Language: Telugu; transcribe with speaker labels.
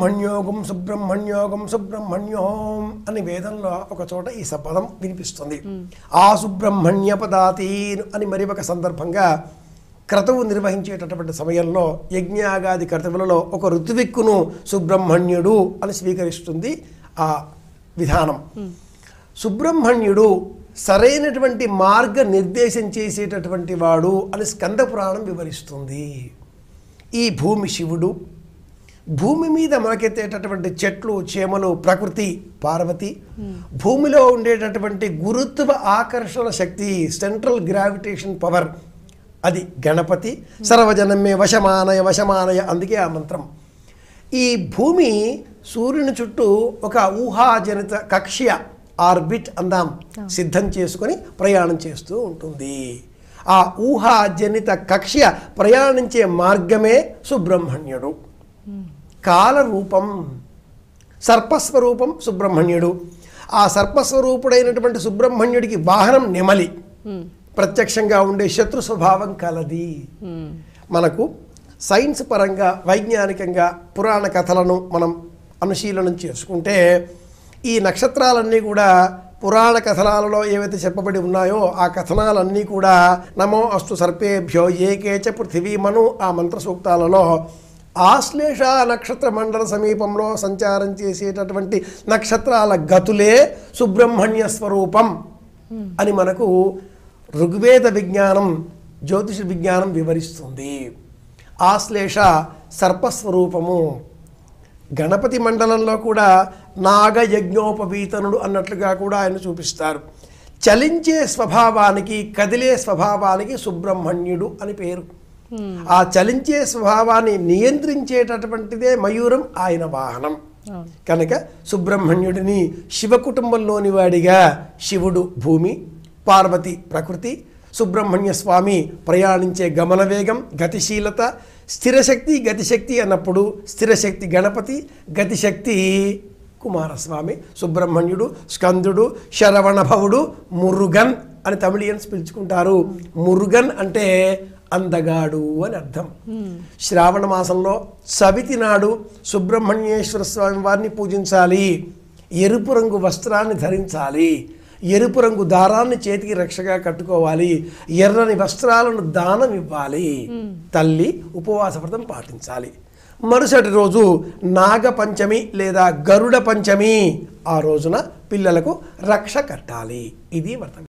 Speaker 1: సుబ్రహ్మణ్యోగం సుబ్రహ్మణ్యోగం సుబ్రహ్మణ్యోం అని వేదంలో ఒక చోట ఈ పదం వినిపిస్తుంది. ఆ సుబ్రహ్మణ్య పదాతీన్ అని మరి ఒక సందర్భంగా క్రతువు నిర్వహించేటటువంటి సమయంలో యజ్ఞాగాది క్రతువులలో ఒక ఋతువిక్కును సుబ్రహ్మణ్యుడు అని స్వీకరిస్తుంది ఆ విధానం. సుబ్రహ్మణ్యుడు సరైనటువంటి మార్గ నిర్దేశం చేసేటటువంటి వాడు అని స్కంద పురాణం వివరిస్తుంది. ఈ భూమి శివుడు, భూమి మీద మొలకెత్తేటటువంటి చెట్లు చేమలు ప్రకృతి పార్వతి, భూమిలో ఉండేటటువంటి గురుత్వ ఆకర్షణ శక్తి సెంట్రల్ గ్రావిటేషన్ పవర్ అది గణపతి. సర్వజనమే వశమానయ వశమానయ, అందుకే ఆ మంత్రం. ఈ భూమి సూర్యుని చుట్టూ ఒక ఊహాజనిత కక్ష్య ఆర్బిట్ అందాం సిద్ధం చేసుకొని ప్రయాణం చేస్తూ ఉంటుంది. ఆ ఊహాజనిత కక్ష్య ప్రయాణించే మార్గమే సుబ్రహ్మణ్యుడు. కాలరూపం సర్పస్వరూపం సుబ్రహ్మణ్యుడు. ఆ సర్పస్వరూపుడైనటువంటి సుబ్రహ్మణ్యుడికి వాహనం నెమలి. ప్రత్యక్షంగా ఉండే శత్రు స్వభావం కలది. మనకు సైన్స్ పరంగా వైజ్ఞానికంగా పురాణ కథలను మనం అనుశీలనం చేసుకుంటే ఈ నక్షత్రాలన్నీ కూడా పురాణ కథనాలలో ఏవైతే చెప్పబడి ఉన్నాయో ఆ కథనాలన్నీ కూడా నమో అస్తు సర్పేభ్యో ఏకేచ పృథివీమను ఆ మంత్ర సూక్తాలలో ఆశ్లేష నక్షత్ర మండల సమీపంలో సంచారం చేసేటటువంటి నక్షత్రాల గతులే సుబ్రహ్మణ్య స్వరూపం అని మనకు ఋగ్వేద విజ్ఞానం జ్యోతిష విజ్ఞానం వివరిస్తుంది. ఆశ్లేష సర్పస్వరూపము. గణపతి మండలంలో కూడా నాగయజ్ఞోపవీతనుడు అన్నట్లుగా కూడా ఆయన చూపిస్తారు. చలించే స్వభావానికి కదిలే స్వభావానికి సుబ్రహ్మణ్యుడు అని పేరు. ఆ చలించే స్వభావాన్ని నియంత్రించేటటువంటిదే మయూరం ఆయన వాహనం. కనుక సుబ్రహ్మణ్యుడిని శివ కుటుంబంలోని వాడిగా శివుడు భూమి, పార్వతి ప్రకృతి, సుబ్రహ్మణ్య స్వామి ప్రయాణించే గమన వేగం గతిశీలత, స్థిరశక్తి గతిశక్తి అన్నప్పుడు స్థిరశక్తి గణపతి, గతిశక్తి కుమారస్వామి. సుబ్రహ్మణ్యుడు స్కందుడు శరవణభవుడు మురుగన్ అని తమిళియన్స్ పిలుచుకుంటారు. మురుగన్ అంటే అందగాడు అని అర్థం. శ్రావణ మాసంలో చవితి నాడు సుబ్రహ్మణ్యేశ్వర స్వామి వారిని పూజించాలి. ఎరుపు రంగు వస్త్రాన్ని ధరించాలి. ఎరుపు రంగు దారాన్ని చేతికి రక్షగా కట్టుకోవాలి. ఎర్రని వస్త్రాలను దానం ఇవ్వాలి. తల్లి ఉపవాస వ్రతం పాటించాలి. మరుసటి రోజు నాగ పంచమి లేదా గరుడ పంచమి. ఆ రోజున పిల్లలకు రక్ష కట్టాలి. ఇది వ్రతం.